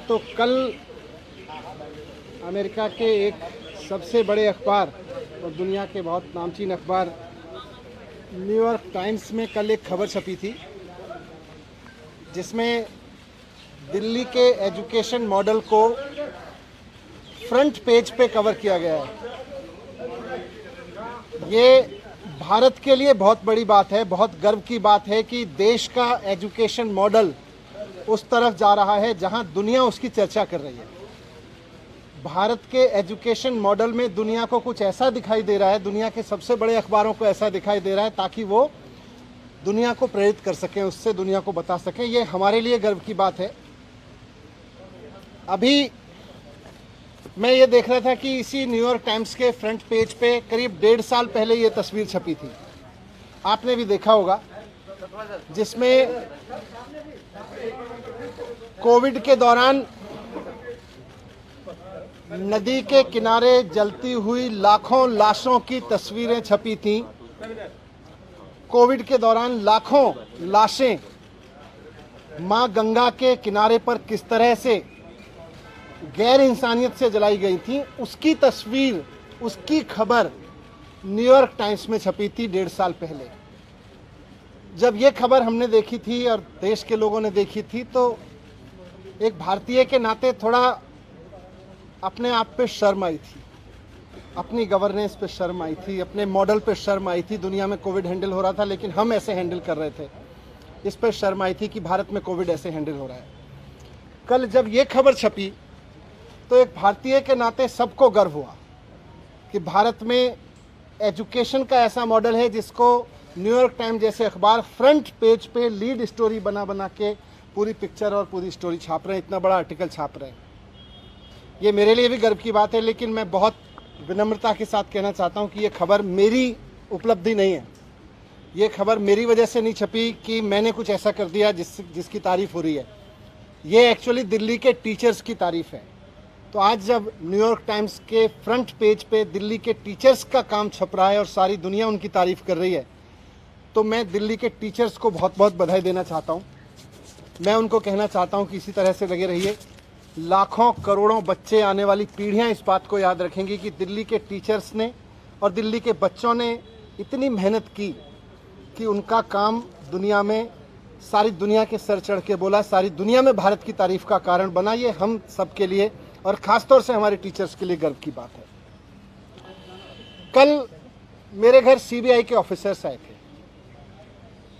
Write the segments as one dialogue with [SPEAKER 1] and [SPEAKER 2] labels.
[SPEAKER 1] तो कल अमेरिका के एक सबसे बड़े अखबार और दुनिया के बहुत नामचीन अखबार न्यूयॉर्क टाइम्स में कल एक खबर छपी थी जिसमें दिल्ली के एजुकेशन मॉडल को फ्रंट पेज पे कवर किया गया है। ये भारत के लिए बहुत बड़ी बात है, बहुत गर्व की बात है कि देश का एजुकेशन मॉडल उस तरफ जा रहा है जहां दुनिया उसकी चर्चा कर रही है। भारत के एजुकेशन मॉडल में दुनिया को कुछ ऐसा दिखाई दे रहा है, दुनिया के सबसे बड़े अखबारों को ऐसा दिखाई दे रहा है ताकि वो दुनिया को प्रेरित कर सकें, उससे दुनिया को बता सकें। ये हमारे लिए गर्व की बात है। अभी मैं ये देख रहा था कि इसी न्यूयॉर्क टाइम्स के फ्रंट पेज पे करीब 1.5 साल पहले ये तस्वीर छपी थी, आपने भी देखा होगा, जिसमें कोविड के दौरान नदी के किनारे जलती हुई लाखों लाशों की तस्वीरें छपी थीं। कोविड के दौरान लाखों लाशें मां गंगा के किनारे पर किस तरह से गैर इंसानियत से जलाई गई थी, उसकी तस्वीर, उसकी खबर न्यूयॉर्क टाइम्स में छपी थी 1.5 साल पहले। जब ये खबर हमने देखी थी और देश के लोगों ने देखी थी तो एक भारतीय के नाते थोड़ा अपने आप पे शर्म आई थी, अपनी गवर्नेंस पे शर्म आई थी, अपने मॉडल पे शर्म आई थी। दुनिया में कोविड हैंडल हो रहा था लेकिन हम ऐसे हैंडल कर रहे थे, इस पे शर्म आई थी कि भारत में कोविड ऐसे हैंडल हो रहा है। कल जब ये खबर छपी तो एक भारतीय के नाते सबको गर्व हुआ कि भारत में एजुकेशन का ऐसा मॉडल है जिसको न्यूयॉर्क टाइम्स जैसे अखबार फ्रंट पेज पे लीड स्टोरी बना बना के पूरी पिक्चर और पूरी स्टोरी छाप रहे हैं, इतना बड़ा आर्टिकल छाप रहे हैं। ये मेरे लिए भी गर्व की बात है, लेकिन मैं बहुत विनम्रता के साथ कहना चाहता हूँ कि ये खबर मेरी उपलब्धि नहीं है। ये खबर मेरी वजह से नहीं छपी कि मैंने कुछ ऐसा कर दिया जिसकी तारीफ हो रही है। ये एक्चुअली दिल्ली के टीचर्स की तारीफ है। तो आज जब न्यूयॉर्क टाइम्स के फ्रंट पेज पे दिल्ली के टीचर्स का काम छप रहा है और सारी दुनिया उनकी तारीफ कर रही है, तो मैं दिल्ली के टीचर्स को बहुत बहुत बधाई देना चाहता हूँ। मैं उनको कहना चाहता हूँ कि इसी तरह से लगे रहिए। लाखों करोड़ों बच्चे, आने वाली पीढ़ियाँ इस बात को याद रखेंगी कि दिल्ली के टीचर्स ने और दिल्ली के बच्चों ने इतनी मेहनत की कि उनका काम दुनिया में, सारी दुनिया के सर चढ़ के बोला, सारी दुनिया में भारत की तारीफ का कारण बना। ये हम सब के लिए और ख़ासतौर से हमारे टीचर्स के लिए गर्व की बात है। कल मेरे घर सीबीआई के ऑफिसर्स आए थे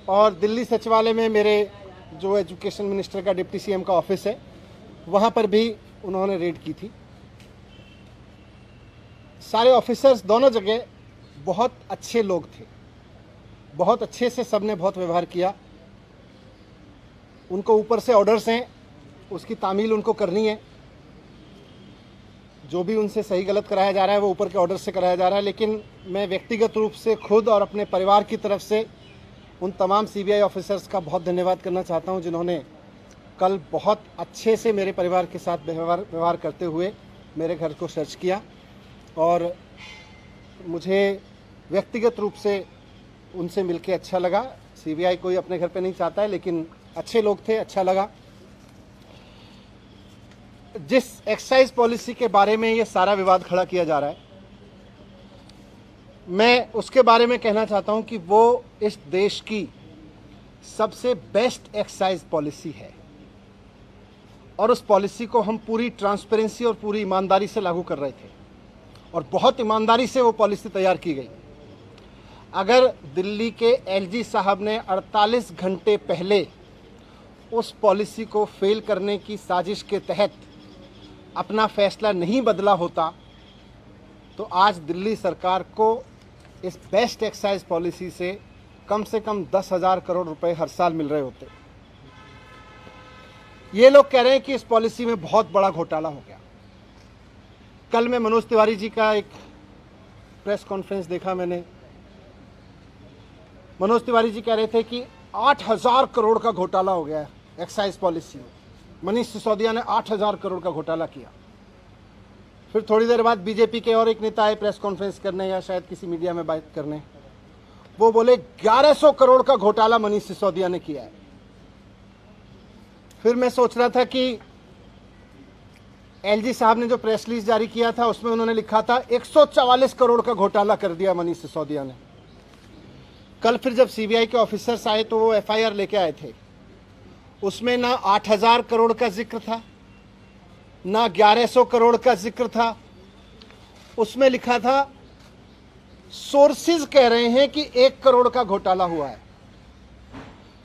[SPEAKER 1] और दिल्ली सचिवालय में मेरे जो एजुकेशन मिनिस्टर का, डिप्टी सीएम का ऑफिस है, वहाँ पर भी उन्होंने रेड की थी। सारे ऑफिसर्स दोनों जगह बहुत अच्छे लोग थे, बहुत अच्छे से सबने बहुत व्यवहार किया। उनको ऊपर से ऑर्डर्स हैं, उसकी तामील उनको करनी है। जो भी उनसे सही गलत कराया जा रहा है वो ऊपर के ऑर्डर से कराया जा रहा है। लेकिन मैं व्यक्तिगत रूप से खुद और अपने परिवार की तरफ से उन तमाम सीबीआई ऑफिसर्स का बहुत धन्यवाद करना चाहता हूं जिन्होंने कल बहुत अच्छे से मेरे परिवार के साथ व्यवहार करते हुए मेरे घर को सर्च किया। और मुझे व्यक्तिगत रूप से उनसे मिलके अच्छा लगा। सीबीआई कोई अपने घर पे नहीं चाहता है, लेकिन अच्छे लोग थे, अच्छा लगा। जिस एक्साइज पॉलिसी के बारे में ये सारा विवाद खड़ा किया जा रहा है, मैं उसके बारे में कहना चाहता हूं कि वो इस देश की सबसे बेस्ट एक्साइज पॉलिसी है और उस पॉलिसी को हम पूरी ट्रांसपेरेंसी और पूरी ईमानदारी से लागू कर रहे थे और बहुत ईमानदारी से वो पॉलिसी तैयार की गई। अगर दिल्ली के एलजी साहब ने 48 घंटे पहले उस पॉलिसी को फेल करने की साजिश के तहत अपना फैसला नहीं बदला होता तो आज दिल्ली सरकार को इस बेस्ट एक्साइज पॉलिसी से कम 10,000 करोड़ रुपए हर साल मिल रहे होते। ये लोग कह रहे हैं कि इस पॉलिसी में बहुत बड़ा घोटाला हो गया। कल मैं मनोज तिवारी जी का एक प्रेस कॉन्फ्रेंस देखा मैंने। मनोज तिवारी जी कह रहे थे कि 8,000 करोड़ का घोटाला हो गया है एक्साइज पॉलिसी में। मनीष सिसोदिया ने 8,000 करोड़ का घोटाला किया। फिर थोड़ी देर बाद बीजेपी के और एक नेता आए प्रेस कॉन्फ्रेंस करने या शायद किसी मीडिया में बात करने, वो बोले 1100 करोड़ का घोटाला मनीष सिसोदिया ने किया है। फिर मैं सोच रहा था कि एलजी साहब ने जो प्रेस रिलीज जारी किया था उसमें उन्होंने लिखा था 144 करोड़ का घोटाला कर दिया मनीष सिसोदिया ने। कल फिर जब सीबीआई के ऑफिसर्स आए तो वो एफआईआर लेके आए थे, उसमें ना 8000 करोड़ का जिक्र था, ना 1100 करोड़ का जिक्र था। उसमें लिखा था सोर्सेज कह रहे हैं कि 1 करोड़ का घोटाला हुआ है।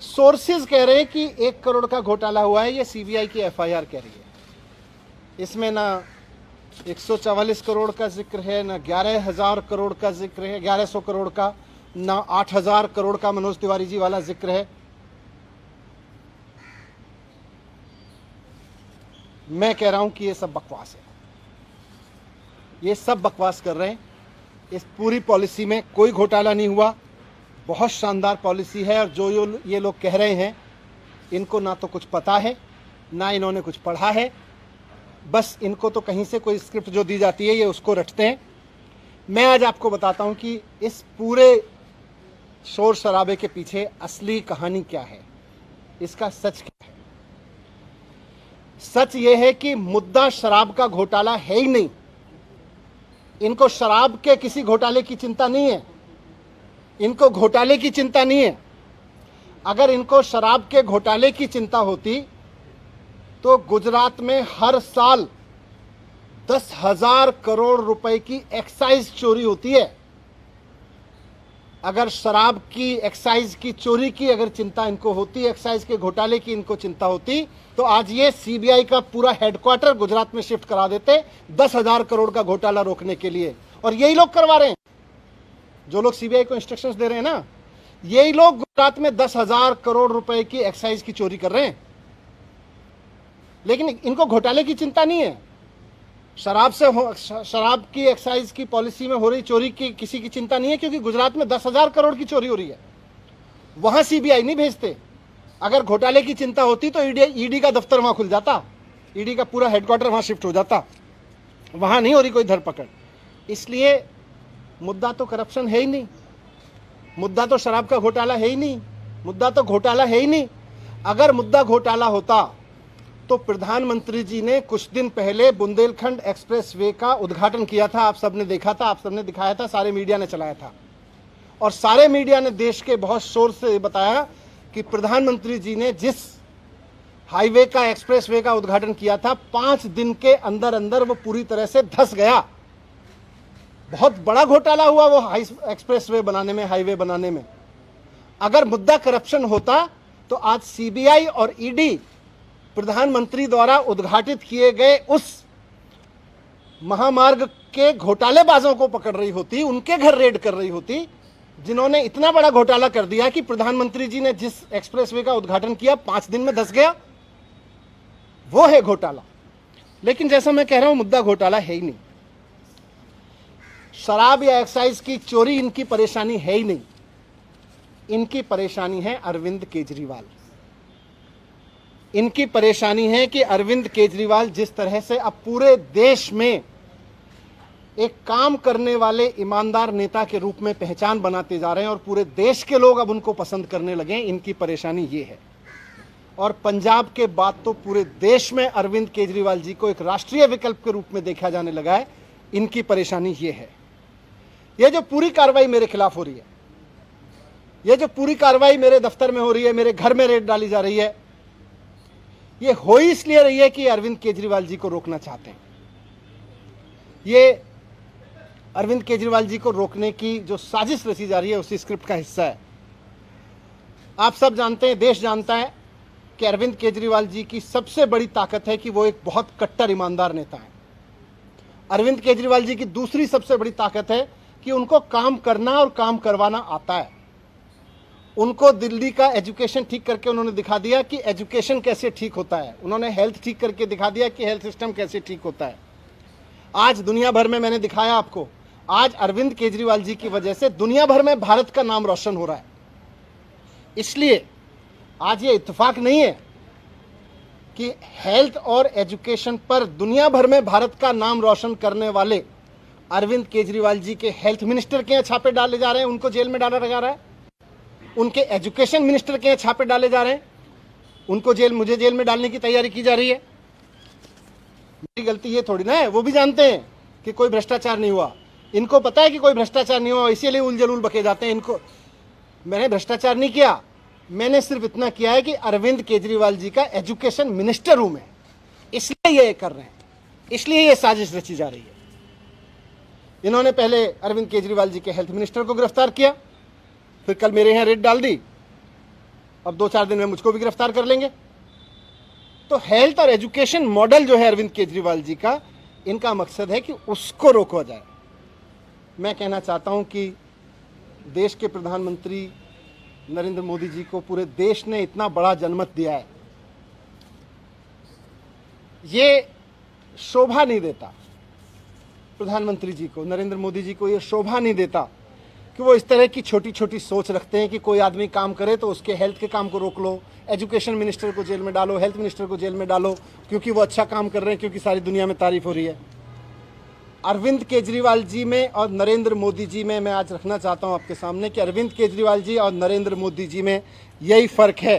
[SPEAKER 1] सोर्सेज कह रहे हैं कि 1 करोड़ का घोटाला हुआ है, ये सीबीआई की एफआईआर कह रही है। इसमें ना 144 करोड़ का जिक्र है, ना 11,000 करोड़ का जिक्र है, 1100 करोड़ का, ना 8000 करोड़ का मनोज तिवारी जी वाला जिक्र है। मैं कह रहा हूं कि ये सब बकवास है, ये सब बकवास कर रहे हैं। इस पूरी पॉलिसी में कोई घोटाला नहीं हुआ, बहुत शानदार पॉलिसी है। और जो ये लोग कह रहे हैं, इनको ना तो कुछ पता है, ना इन्होंने कुछ पढ़ा है, बस इनको तो कहीं से कोई स्क्रिप्ट जो दी जाती है ये उसको रटते हैं। मैं आज आपको बताता हूं कि इस पूरे शोर शराबे के पीछे असली कहानी क्या है, इसका सच क्या है। सच ये है कि मुद्दा शराब का घोटाला है ही नहीं। इनको शराब के किसी घोटाले की चिंता नहीं है, इनको घोटाले की चिंता नहीं है। अगर इनको शराब के घोटाले की चिंता होती तो गुजरात में हर साल 10,000 करोड़ रुपए की एक्साइज चोरी होती है। अगर शराब की एक्साइज की चोरी की अगर चिंता इनको होती, एक्साइज के घोटाले की इनको चिंता होती, तो आज ये सीबीआई का पूरा हेडक्वार्टर गुजरात में शिफ्ट करा देते 10,000 करोड़ का घोटाला रोकने के लिए। और यही लोग करवा रहे हैं, जो लोग सीबीआई को इंस्ट्रक्शंस दे रहे हैं ना, यही लोग गुजरात में 10,000 करोड़ रुपए की एक्साइज की चोरी कर रहे हैं। लेकिन इनको घोटाले की चिंता नहीं है, शराब की एक्साइज की पॉलिसी में हो रही चोरी की किसी की चिंता नहीं है, क्योंकि गुजरात में 10,000 करोड़ की चोरी हो रही है। वहां सीबीआई नहीं भेजते। अगर घोटाले की चिंता होती तो ईडी का दफ्तर वहां खुल जाता, ईडी का पूरा हेडक्वार्टर वहां शिफ्ट हो जाता। वहां नहीं हो रही कोई धरपकड़। इसलिए मुद्दा तो करप्शन है ही नहीं, मुद्दा तो शराब का घोटाला है ही नहीं, मुद्दा तो घोटाला है ही नहीं। अगर मुद्दा घोटाला होता तो प्रधानमंत्री जी ने कुछ दिन पहले बुंदेलखंड एक्सप्रेसवे का उद्घाटन किया था। आप सबने देखा था, आप सबने दिखाया था, सारे मीडिया ने चलाया था। और सारे मीडिया ने देश के बहुत शोर से बताया कि प्रधानमंत्री जी ने जिस हाईवे का, एक्सप्रेसवे का उद्घाटन किया था, 5 दिन के अंदर अंदर वो पूरी तरह से धंस गया। बहुत बड़ा घोटाला हुआ वो एक्सप्रेसवे बनाने में, हाईवे बनाने में। अगर मुद्दा करप्शन होता तो आज सीबीआई और ईडी प्रधानमंत्री द्वारा उद्घाटित किए गए उस महामार्ग के घोटालेबाजों को पकड़ रही होती, उनके घर रेड कर रही होती, जिन्होंने इतना बड़ा घोटाला कर दिया कि प्रधानमंत्री जी ने जिस एक्सप्रेसवे का उद्घाटन किया 5 दिन में धंस गया। वो है घोटाला। लेकिन जैसा मैं कह रहा हूं, मुद्दा घोटाला है ही नहीं। शराब या एक्साइज की चोरी इनकी परेशानी है ही नहीं। इनकी परेशानी है अरविंद केजरीवाल। इनकी परेशानी है कि अरविंद केजरीवाल जिस तरह से अब पूरे देश में एक काम करने वाले ईमानदार नेता के रूप में पहचान बनाते जा रहे हैं और पूरे देश के लोग अब उनको पसंद करने लगे, इनकी परेशानी ये है। और पंजाब के बाद तो पूरे देश में अरविंद केजरीवाल जी को एक राष्ट्रीय विकल्प के रूप में देखा जाने लगा है। इनकी परेशानी ये है। ये जो पूरी कार्रवाई मेरे खिलाफ हो रही है, ये जो पूरी कार्रवाई मेरे दफ्तर में हो रही है, मेरे घर में रेड डाली जा रही है, ये हो ही इसलिए रही है कि अरविंद केजरीवाल जी को रोकना चाहते हैं। ये अरविंद केजरीवाल जी को रोकने की जो साजिश रची जा रही है उसी स्क्रिप्ट का हिस्सा है। आप सब जानते हैं, देश जानता है कि अरविंद केजरीवाल जी की सबसे बड़ी ताकत है कि वो एक बहुत कट्टर ईमानदार नेता है। अरविंद केजरीवाल जी की दूसरी सबसे बड़ी ताकत है कि उनको काम करना और काम करवाना आता है। उनको दिल्ली का एजुकेशन ठीक करके उन्होंने दिखा दिया कि एजुकेशन कैसे ठीक होता है। उन्होंने हेल्थ ठीक करके दिखा दिया कि हेल्थ सिस्टम कैसे ठीक होता है। आज दुनिया भर में मैंने दिखाया आपको, आज अरविंद केजरीवाल जी की वजह से दुनिया भर में भारत का नाम रोशन हो रहा है। इसलिए आज ये इत्तेफाक नहीं है कि हेल्थ और एजुकेशन पर दुनिया भर में भारत का नाम रोशन करने वाले अरविंद केजरीवाल जी के हेल्थ मिनिस्टर के यहाँ छापे डाले जा रहे हैं, उनको जेल में डाला जा रहा है। उनके एजुकेशन मिनिस्टर के यहाँ छापे डाले जा रहे हैं, उनको मुझे जेल में डालने की तैयारी की जा रही है। मेरी गलती ये थोड़ी ना है, वो भी जानते हैं कि कोई भ्रष्टाचार नहीं हुआ। इनको पता है कि कोई भ्रष्टाचार नहीं हुआ, इसीलिए उलझुल बके जाते हैं। इनको मैंने भ्रष्टाचार नहीं किया, मैंने सिर्फ इतना किया है कि अरविंद केजरीवाल जी का एजुकेशन मिनिस्टर हूं मैं, इसलिए ये कर रहे हैं, इसलिए ये साजिश रची जा रही है। इन्होंने पहले अरविंद केजरीवाल जी के हेल्थ मिनिस्टर को गिरफ्तार किया, फिर कल मेरे यहां रेड डाल दी, अब 2-4 दिन में मुझको भी गिरफ्तार कर लेंगे। तो हेल्थ और एजुकेशन मॉडल जो है अरविंद केजरीवाल जी का, इनका मकसद है कि उसको रोका जाए। मैं कहना चाहता हूं कि देश के प्रधानमंत्री नरेंद्र मोदी जी को पूरे देश ने इतना बड़ा जनमत दिया है, ये शोभा नहीं देता प्रधानमंत्री जी को, नरेंद्र मोदी जी को ये शोभा नहीं देता कि वो इस तरह की छोटी छोटी सोच रखते हैं कि कोई आदमी काम करे तो उसके हेल्थ के काम को रोक लो, एजुकेशन मिनिस्टर को जेल में डालो, हेल्थ मिनिस्टर को जेल में डालो, क्योंकि वो अच्छा काम कर रहे हैं, क्योंकि सारी दुनिया में तारीफ हो रही है। अरविंद केजरीवाल जी में और नरेंद्र मोदी जी में मैं आज रखना चाहता हूं आपके सामने कि अरविंद केजरीवाल जी और नरेंद्र मोदी जी में यही फर्क है।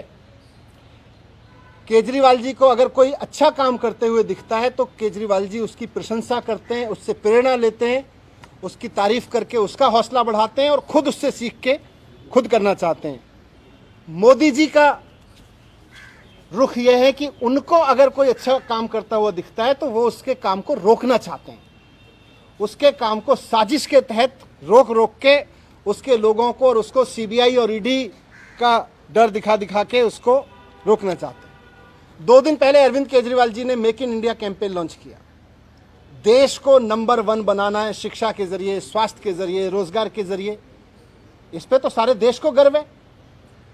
[SPEAKER 1] केजरीवाल जी को अगर कोई अच्छा काम करते हुए दिखता है तो केजरीवाल जी उसकी प्रशंसा करते हैं, उससे प्रेरणा लेते हैं, उसकी तारीफ करके उसका हौसला बढ़ाते हैं और खुद उससे सीख के खुद करना चाहते हैं। मोदी जी का रुख यह है कि उनको अगर कोई अच्छा काम करता हुआ दिखता है तो वो उसके काम को रोकना चाहते हैं, उसके काम को साजिश के तहत रोक रोक के उसके लोगों को और उसको सीबीआई और ईडी का डर दिखा दिखा के उसको रोकना चाहते हैं। 2 दिन पहले अरविंद केजरीवाल जी ने make in India campaign launch किया। देश को नंबर 1 बनाना है, शिक्षा के जरिए, स्वास्थ्य के जरिए, रोजगार के जरिए। इस पे तो सारे देश को गर्व है,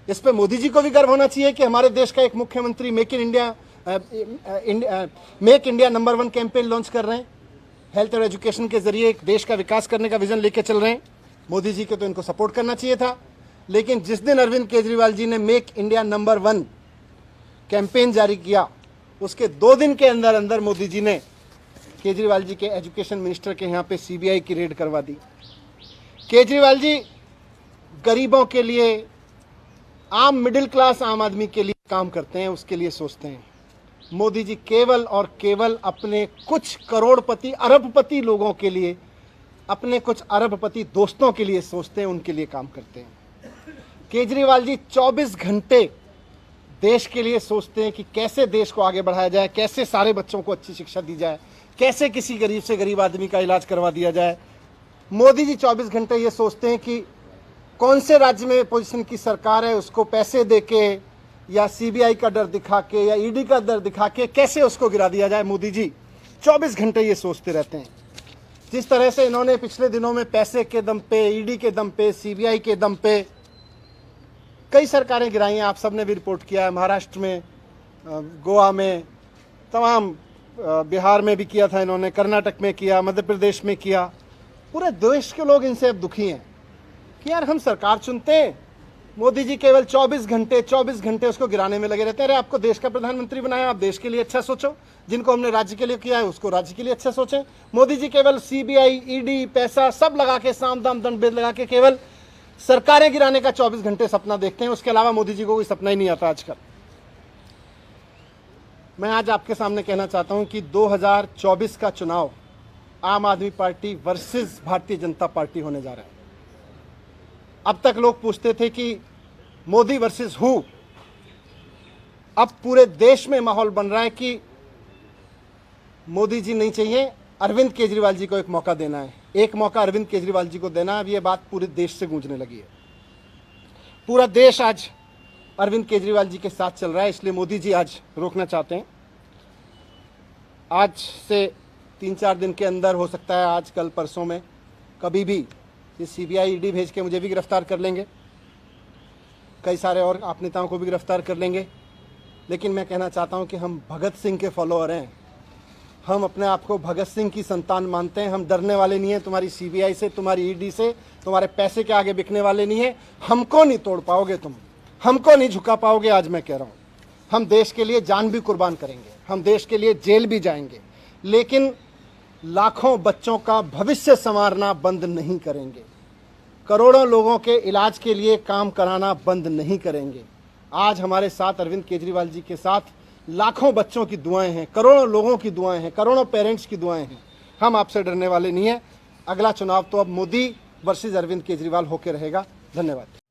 [SPEAKER 1] इस पे मोदी जी को भी गर्व होना चाहिए कि हमारे देश का एक मुख्यमंत्री make India number 1 campaign launch कर रहे हैं, हेल्थ और एजुकेशन के जरिए एक देश का विकास करने का विजन लेके चल रहे हैं। मोदी जी के तो इनको सपोर्ट करना चाहिए था। लेकिन जिस दिन अरविंद केजरीवाल जी ने मेक इंडिया नंबर 1 कैंपेन जारी किया, उसके 2 दिन के अंदर अंदर मोदी जी ने केजरीवाल जी के एजुकेशन मिनिस्टर के यहाँ पे सीबीआई की रेड करवा दी। केजरीवाल जी गरीबों के लिए, आम मिडिल क्लास आम आदमी के लिए काम करते हैं, उसके लिए सोचते हैं। मोदी जी केवल और केवल अपने कुछ करोड़पति अरबपति लोगों के लिए, अपने कुछ अरबपति दोस्तों के लिए सोचते हैं, उनके लिए काम करते हैं। केजरीवाल जी 24 घंटे देश के लिए सोचते हैं कि कैसे देश को आगे बढ़ाया जाए, कैसे सारे बच्चों को अच्छी शिक्षा दी जाए, कैसे किसी गरीब से गरीब आदमी का इलाज करवा दिया जाए। मोदी जी 24 घंटे ये सोचते हैं कि कौन से राज्य में पोजीशन की सरकार है, उसको पैसे देके या सीबीआई का डर दिखा के या ईडी का डर दिखा के कैसे उसको गिरा दिया जाए। मोदी जी 24 घंटे ये सोचते रहते हैं। जिस तरह से इन्होंने पिछले दिनों में पैसे के दम पे, ईडी के दम पे, सीबीआई के दम पे कई सरकारें गिराई हैं, आप सबने भी रिपोर्ट किया है। महाराष्ट्र में, गोवा में, तमाम बिहार में भी किया था इन्होंने, कर्नाटक में किया, मध्य प्रदेश में किया। पूरे देश के लोग इनसे अब दुखी हैं कि यार हम सरकार चुनते हैं, मोदी जी केवल 24 घंटे उसको गिराने में लगे रहते हैं। अरे आपको देश का प्रधानमंत्री बनाया, आप देश के लिए अच्छा सोचो, जिनको हमने राज्य के लिए किया है उसको राज्य के लिए अच्छा सोचें। मोदी जी केवल सीबीआई, ईडी, पैसा सब लगा के, साम दाम दंड भेद लगा के केवल सरकारें गिराने का 24 घंटे सपना देखते हैं। उसके अलावा मोदी जी को कोई सपना ही नहीं आता आजकल। मैं आज आपके सामने कहना चाहता हूं कि 2024 का चुनाव आम आदमी party versus Bharatiya Janata party होने जा रहा है। अब तक लोग पूछते थे कि मोदी वर्सेस हु, अब पूरे देश में माहौल बन रहा है कि मोदी जी नहीं चाहिए, अरविंद केजरीवाल जी को एक मौका देना है, एक मौका अरविंद केजरीवाल जी को देना है। अब ये बात पूरे देश से गूंजने लगी है। पूरा देश आज अरविंद केजरीवाल जी के साथ चल रहा है, इसलिए मोदी जी आज रोकना चाहते हैं। आज से 3-4 दिन के अंदर, हो सकता है आज कल परसों में, कभी भी ये सीबीआई ईडी भेज के मुझे भी गिरफ्तार कर लेंगे, कई सारे और आप नेताओं को भी गिरफ्तार कर लेंगे। लेकिन मैं कहना चाहता हूं कि हम भगत सिंह के फॉलोअर हैं, हम अपने आप को भगत सिंह की संतान मानते हैं। हम डरने वाले नहीं हैं तुम्हारी सीबीआई से, तुम्हारी ईडी से, तुम्हारे पैसे के आगे बिकने वाले नहीं हैं। हमको नहीं तोड़ पाओगे तुम, हमको नहीं झुका पाओगे। आज मैं कह रहा हूँ, हम देश के लिए जान भी कुर्बान करेंगे, हम देश के लिए जेल भी जाएंगे, लेकिन लाखों बच्चों का भविष्य संवारना बंद नहीं करेंगे, करोड़ों लोगों के इलाज के लिए काम कराना बंद नहीं करेंगे। आज हमारे साथ अरविंद केजरीवाल जी के साथ लाखों बच्चों की दुआएं हैं, करोड़ों लोगों की दुआएं हैं, करोड़ों पेरेंट्स की दुआएं हैं। हम आपसे डरने वाले नहीं हैं। अगला चुनाव तो अब मोदी वर्सेस अरविंद केजरीवाल होकर रहेगा। धन्यवाद।